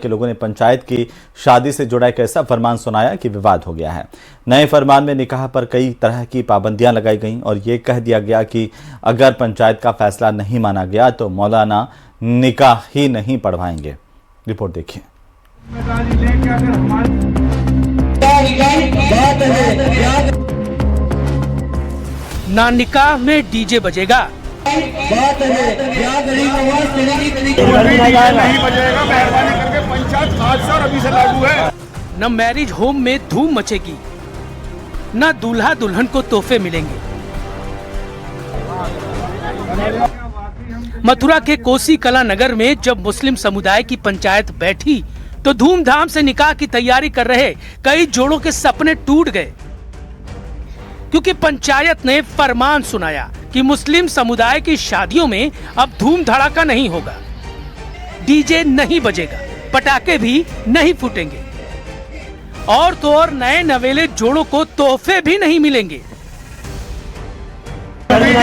के लोगों ने पंचायत की शादी से जुड़ा एक ऐसा फरमान सुनाया कि विवाद हो गया है। नए फरमान में निकाह पर कई तरह की पाबंदियां लगाई गईं और ये कह दिया गया कि अगर पंचायत का फैसला नहीं माना गया तो मौलाना निकाह ही नहीं पढ़वाएंगे। रिपोर्ट देखिए। ना निकाह में डीजे बजेगा, बात है नहीं बजेगा, मेहरबानी करके पंचायत आज से और अभी से लागू है। न मैरिज होम में धूम मचेगी, न दूल्हा दुल्हन को तोहफे मिलेंगे। मथुरा के कोसी कला नगर में जब मुस्लिम समुदाय की पंचायत बैठी तो धूमधाम से निकाह की तैयारी कर रहे कई जोड़ों के सपने टूट गए, क्योंकि पंचायत ने फरमान सुनाया कि मुस्लिम समुदाय की शादियों में अब धूम धड़ाका नहीं होगा, डीजे नहीं बजेगा, पटाखे भी नहीं फूटेंगे और तो और नए नवेले जोड़ों को तोहफे भी नहीं मिलेंगे। नहीं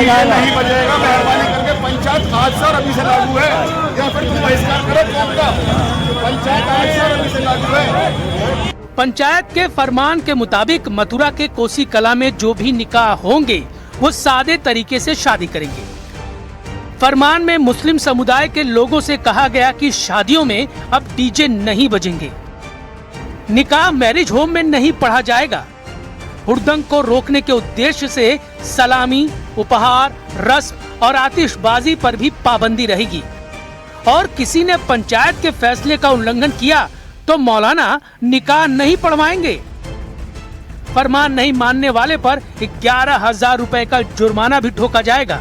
बजेगा, मेहरबानी करके पंचायत आज से और अभी से लागू है, या फिर तुम बहिष्कार करो तो पंचायत आज से और अभी से लागू है। पंचायत के फरमान के मुताबिक मथुरा के कोसी कला में जो भी निकाह होंगे वो सादे तरीके से शादी करेंगे। फरमान में मुस्लिम समुदाय के लोगों से कहा गया कि शादियों में अब डीजे नहीं बजेंगे, निकाह मैरिज होम में नहीं पढ़ा जाएगा, हुड़दंग को रोकने के उद्देश्य से सलामी, उपहार, रस्म और आतिशबाजी पर भी पाबंदी रहेगी और किसी ने पंचायत के फैसले का उल्लंघन किया तो मौलाना निकाह नहीं पढ़वाएंगे। फरमान नहीं मानने वाले पर 11,000 रुपए का जुर्माना भी ठोका जाएगा।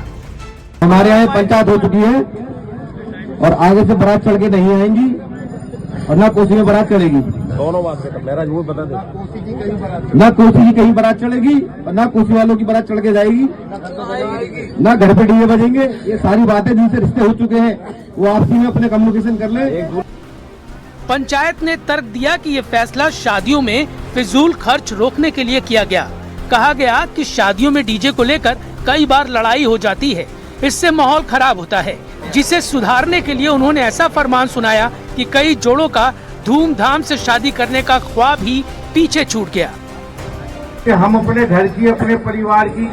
हमारे यहाँ पंचायत हो चुकी है और आगे से बारात चढ़ के नहीं आएंगी और ना कोसी में बारात चढ़ेगी। दोनों बात से मेरा झूठ बता दे, ना कोसी की कहीं बारात चढ़ेगी और ना कोसी वालों की बारात चढ़ के जाएगी, ना घर पे डीजे बजेंगे। ये सारी बातें जिनसे रिश्ते हो चुके हैं वो आपसी में अपने कम्युनिकेशन कर ले। पंचायत ने तर्क दिया कि ये फैसला शादियों में फिजूल खर्च रोकने के लिए किया गया। कहा गया कि शादियों में डीजे को लेकर कई बार लड़ाई हो जाती है, इससे माहौल खराब होता है, जिसे सुधारने के लिए उन्होंने ऐसा फरमान सुनाया कि कई जोड़ों का धूमधाम से शादी करने का ख्वाब ही पीछे छूट गया। कि हम अपने घर की, अपने परिवार की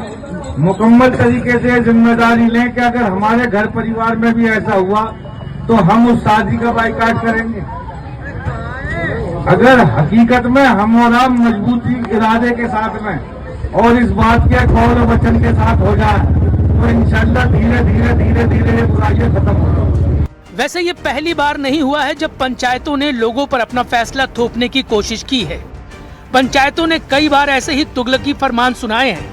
मुकम्मल तरीके से जिम्मेदारी लें कि अगर हमारे घर परिवार में भी ऐसा हुआ तो हम उस शादी का बाइकाट करेंगे। अगर हकीकत में हम और आप मजबूती इरादे के साथ में और इस बात के कौल वचन के साथ हो जाए तो इंशाल्लाह धीरे धीरे धीरे धीरे ये बुराइयां खत्म होंगी। वैसे ये पहली बार नहीं हुआ है जब पंचायतों ने लोगों पर अपना फैसला थोपने की कोशिश की है। पंचायतों ने कई बार ऐसे ही तुगलकी फरमान सुनाए हैं।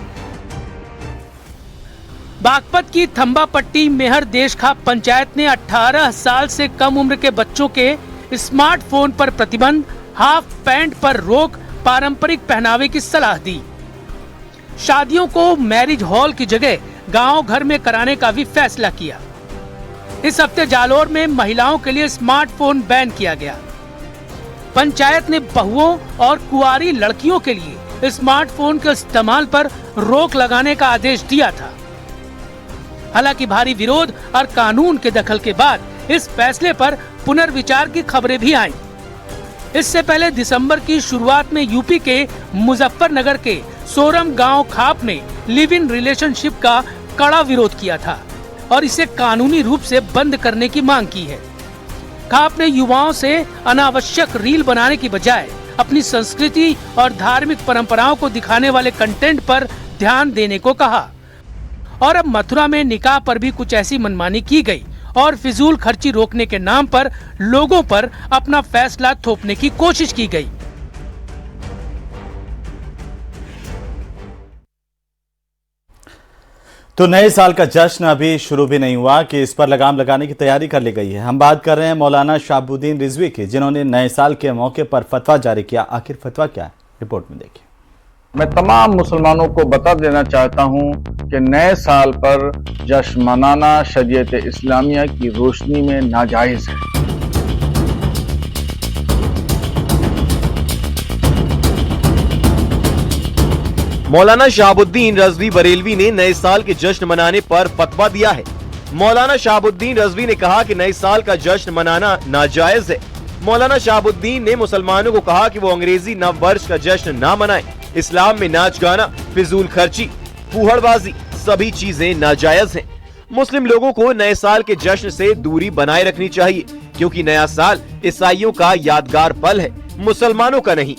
बागपत की थंबापट्टी मेहर देशखा पंचायत ने 18 साल से कम उम्र के बच्चों के स्मार्टफोन पर प्रतिबंध, हाफ पैंट पर रोक, पारंपरिक पहनावे की सलाह दी। शादियों को मैरिज हॉल की जगह गांव घर में कराने का भी फैसला किया। इस हफ्ते जालोर में महिलाओं के लिए स्मार्टफोन बैन किया गया। पंचायत ने बहुओं और कुंवारी लड़कियों के लिए स्मार्टफोन के इस्तेमाल पर रोक लगाने का आदेश दिया था। हालांकि भारी विरोध और कानून के दखल के बाद इस फैसले पर पुनर्विचार की खबरें भी आईं। इससे पहले दिसंबर की शुरुआत में यूपी के मुजफ्फरनगर के सोरम गांव खाप ने लिव इन रिलेशनशिप का कड़ा विरोध किया था और इसे कानूनी रूप से बंद करने की मांग की है। खाप ने युवाओं से अनावश्यक रील बनाने की बजाय अपनी संस्कृति और धार्मिक परंपराओं को दिखाने वाले कंटेंट पर ध्यान देने को कहा। और अब मथुरा में निकाह पर भी कुछ ऐसी मनमानी की गई और फिजूल खर्ची रोकने के नाम पर लोगों पर अपना फैसला थोपने की कोशिश की गई। तो नए साल का जश्न अभी शुरू भी नहीं हुआ कि इस पर लगाम लगाने की तैयारी कर ली गई है। हम बात कर रहे हैं मौलाना शहाबुद्दीन रिजवी की, जिन्होंने नए साल के मौके पर फतवा जारी किया। आखिर फतवा क्या है, रिपोर्ट में देखिए। मैं तमाम मुसलमानों को बता देना चाहता हूं कि नए साल पर जश्न मनाना शरीयत इस्लामिया की रोशनी में नाजायज है। मौलाना शहाबुद्दीन रजवी बरेलवी ने नए साल के जश्न मनाने पर फतवा दिया है। मौलाना शहाबुद्दीन रजवी ने कहा कि नए साल का जश्न मनाना नाजायज है। मौलाना शहाबुद्दीन ने मुसलमानों को कहा कि वो अंग्रेजी नव वर्ष का जश्न ना मनाएं। इस्लाम में नाच गाना, फिजूल खर्ची, फूहड़बाजी सभी चीजें नाजायज हैं। मुस्लिम लोगों को नए साल के जश्न से दूरी बनाए रखनी चाहिए, क्योंकि नया साल ईसाइयों का यादगार पल है, मुसलमानों का नहीं।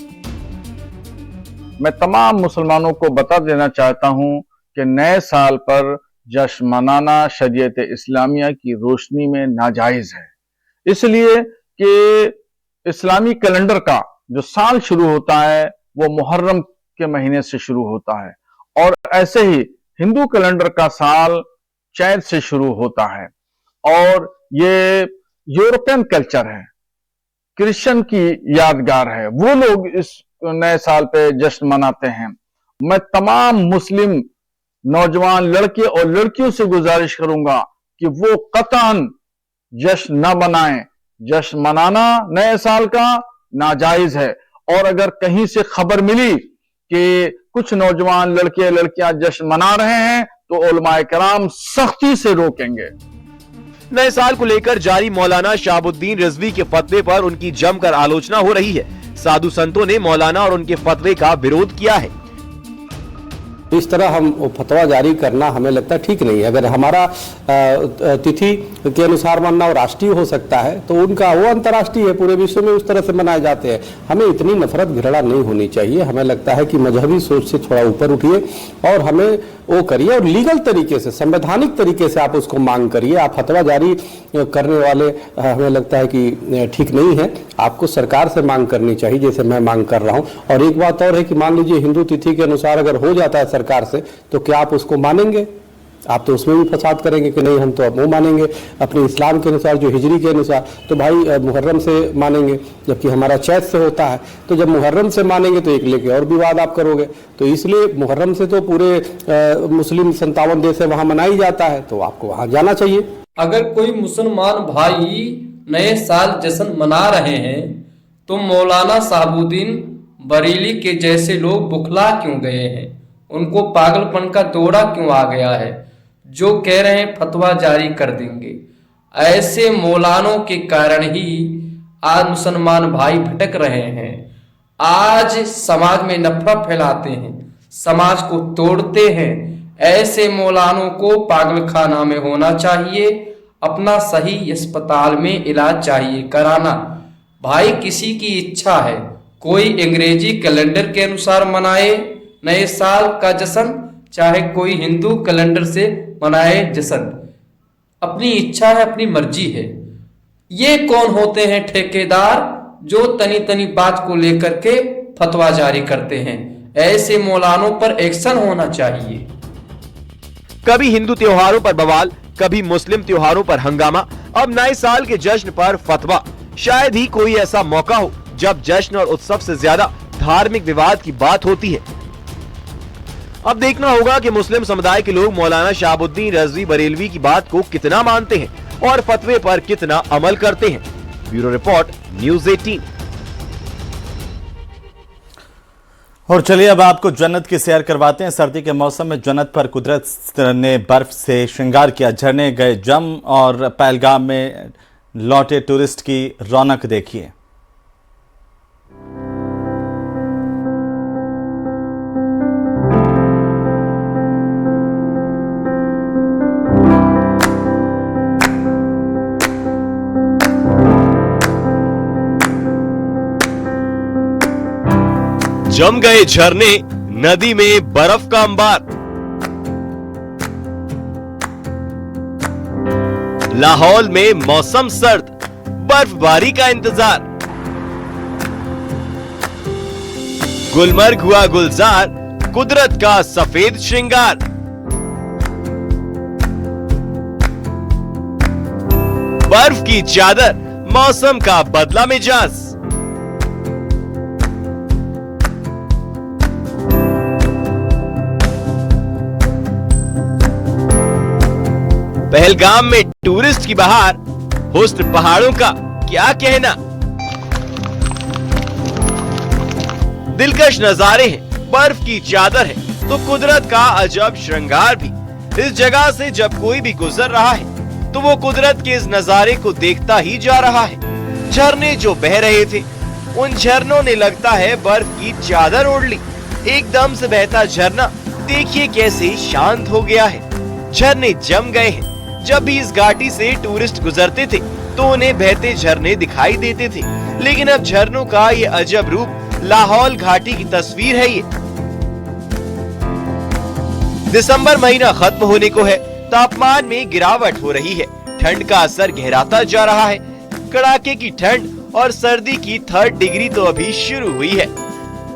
मैं तमाम मुसलमानों को बता देना चाहता हूं कि नए साल पर जश्न मनाना शरीयत इस्लामिया की रोशनी में नाजायज है, इसलिए कि इस्लामी कैलेंडर का जो साल शुरू होता है वो मुहर्रम के महीने से शुरू होता है, और ऐसे ही हिंदू कैलेंडर का साल चैत से शुरू होता है। और ये यूरोपियन कल्चर है, क्रिश्चियन की यादगार है, वो लोग इस नए साल पे जश्न मनाते हैं। मैं तमाम मुस्लिम नौजवान लड़के और लड़कियों से गुजारिश करूंगा कि वो कतन जश्न न मनाएं। जश्न मनाना नए साल का नाजायज है, और अगर कहीं से खबर मिली कि कुछ नौजवान लड़के लड़कियां जश्न मना रहे हैं तो उलमाए कराम सख्ती से रोकेंगे। नए साल को लेकर जारी मौलाना शहाबुद्दीन रिजवी के फतवे पर उनकी जमकर आलोचना हो रही है। साधु संतों ने मौलाना और उनके फतवे का विरोध किया है। इस तरह हम फतवा जारी करना हमें लगता है ठीक नहीं है। अगर हमारा तिथि के अनुसार मानना और राष्ट्रीय हो सकता है तो उनका वो अंतर्राष्ट्रीय है, पूरे विश्व में उस तरह से मनाए जाते हैं। हमें इतनी नफरत घृणा नहीं होनी चाहिए। हमें लगता है कि मजहबी सोच से थोड़ा ऊपर उठिए और हमें वो करिए, और लीगल तरीके से, संवैधानिक तरीके से आप उसको मांग करिए। आप फतवा जारी करने वाले हमें लगता है कि ठीक नहीं है। आपको सरकार से मांग करनी चाहिए, जैसे मैं मांग कर रहा हूँ। और एक बात और है कि मान लीजिए हिंदू तिथि के अनुसार अगर हो जाता है सरकार से, तो क्या आप उसको मानेंगे? आप तो उसमें भी फसाद करेंगे कि नहीं हम तो अब वो मानेंगे अपने इस्लाम के अनुसार, जो हिजरी के अनुसार। तो भाई मुहर्रम से मानेंगे, जबकि हमारा चैत से होता है। तो जब मुहर्रम से मानेंगे तो एक लेके और विवाद आप करोगे। तो इसलिए मुहर्रम से तो पूरे मुस्लिम 57 देश है वहाँ मनाई जाता है, तो आपको वहाँ जाना चाहिए। अगर कोई मुसलमान भाई नए साल जश्न मना रहे हैं तो मौलाना शहाबुद्दीन बरेली के जैसे लोग बुखला क्यों गए हैं? उनको पागलपन का दौरा क्यों आ गया है जो कह रहे हैं फतवा जारी कर देंगे? ऐसे मौलानों के कारण ही आज मुसलमान भाई भटक रहे हैं। आज समाज में नफरत फैलाते हैं, समाज को तोड़ते हैं। ऐसे मौलानों को पागलखाना में होना चाहिए, अपना सही अस्पताल में इलाज चाहिए कराना। भाई किसी की इच्छा है, कोई अंग्रेजी कैलेंडर के अनुसार मनाए नए साल का जश्न, चाहे कोई हिंदू कैलेंडर से मनाए जश्न, अपनी इच्छा है, अपनी मर्जी है। ये कौन होते हैं ठेकेदार जो तनी तनी बात को लेकर के फतवा जारी करते हैं? ऐसे मौलानों पर एक्शन होना चाहिए। कभी हिंदू त्योहारों पर बवाल, कभी मुस्लिम त्योहारों पर हंगामा, अब नए साल के जश्न पर फतवा। शायद ही कोई ऐसा मौका हो जब जश्न और उत्सव से ज्यादा धार्मिक विवाद की बात होती है। अब देखना होगा कि मुस्लिम समुदाय के लोग मौलाना शहाबुद्दीन रिजवी बरेलवी की बात को कितना मानते हैं और फतवे पर कितना अमल करते हैं। Bureau report, news 18। और चलिए अब आपको जन्नत की सैर करवाते हैं। सर्दी के मौसम में जन्नत पर कुदरत ने बर्फ से श्रृंगार किया। झरने गए जम और पहलगाम में लौटे टूरिस्ट की रौनक देखिए। जम गए झरने, नदी में बर्फ का अंबार। लाहौल में मौसम सर्द, बर्फबारी का इंतजार। गुलमर्ग हुआ गुलजार, कुदरत का सफेद श्रृंगार। बर्फ की चादर, मौसम का बदला मिजाज। पहलगाम में टूरिस्ट की बहार, हुस्न पहाड़ों का क्या कहना। दिलकश नजारे हैं, बर्फ की चादर है तो कुदरत का अजब श्रृंगार भी। इस जगह से जब कोई भी गुजर रहा है तो वो कुदरत के इस नजारे को देखता ही जा रहा है। झरने जो बह रहे थे उन झरनों ने लगता है बर्फ की चादर ओढ़ ली। एकदम से बहता झरना देखिए कैसे शांत हो गया है। झरने जम गए हैं। जब भी इस घाटी से टूरिस्ट गुजरते थे तो उन्हें बहते झरने दिखाई देते थे, लेकिन अब झरनों का ये अजब रूप लाहौल घाटी की तस्वीर है। ये दिसंबर महीना खत्म होने को है। तापमान में गिरावट हो रही है। ठंड का असर गहराता जा रहा है। कड़ाके की ठंड और सर्दी की 3rd डिग्री तो अभी शुरू हुई है।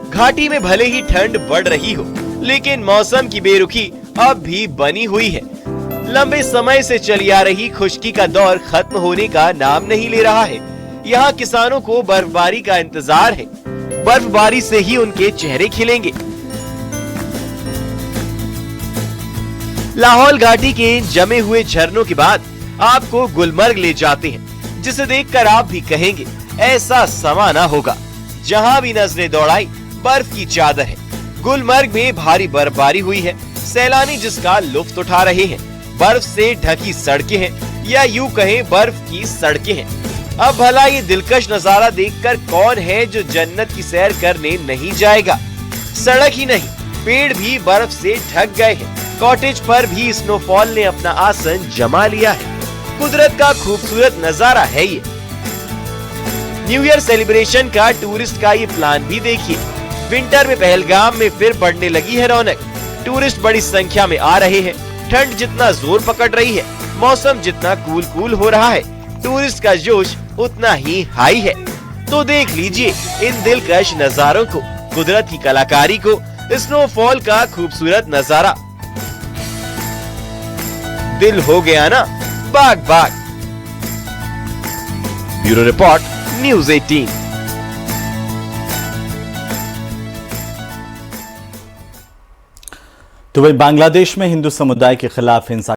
घाटी में भले ही ठंड बढ़ रही हो, लेकिन मौसम की बेरुखी अब भी बनी हुई है। लंबे समय से चली आ रही खुश्की का दौर खत्म होने का नाम नहीं ले रहा है। यहाँ किसानों को बर्फबारी का इंतजार है। बर्फबारी से ही उनके चेहरे खिलेंगे। लाहौल घाटी के जमे हुए झरनों के बाद आपको गुलमर्ग ले जाते हैं, जिसे देखकर आप भी कहेंगे ऐसा समा ना होगा। जहाँ भी नजरें दौड़ाई बर्फ की चादर है। गुलमर्ग में भारी बर्फबारी हुई है। सैलानी जिसका लुत्फ उठा रहे हैं। बर्फ से ढकी सड़कें हैं, या यूं कहें बर्फ की सड़कें हैं। अब भला ये दिलकश नजारा देखकर कौन है जो जन्नत की सैर करने नहीं जाएगा। सड़क ही नहीं, पेड़ भी बर्फ से ढक गए हैं। कॉटेज पर भी स्नोफॉल ने अपना आसन जमा लिया है। कुदरत का खूबसूरत नजारा है ये। न्यू ईयर सेलिब्रेशन का टूरिस्ट का ये प्लान भी देखिए। विंटर में पहलगाम में फिर बढ़ने लगी है रौनक। टूरिस्ट बड़ी संख्या में आ रहे हैं। ठंड जितना जोर पकड़ रही है, मौसम जितना कूल हो रहा है, टूरिस्ट का जोश उतना ही हाई है। तो देख लीजिए इन दिलकश नजारों को, कुदरत की कलाकारी को, स्नोफॉल का खूबसूरत नजारा। दिल हो गया ना बाग बाग। Bureau report, news 18। तो वही बांग्लादेश में हिंदू समुदाय के खिलाफ हिंसा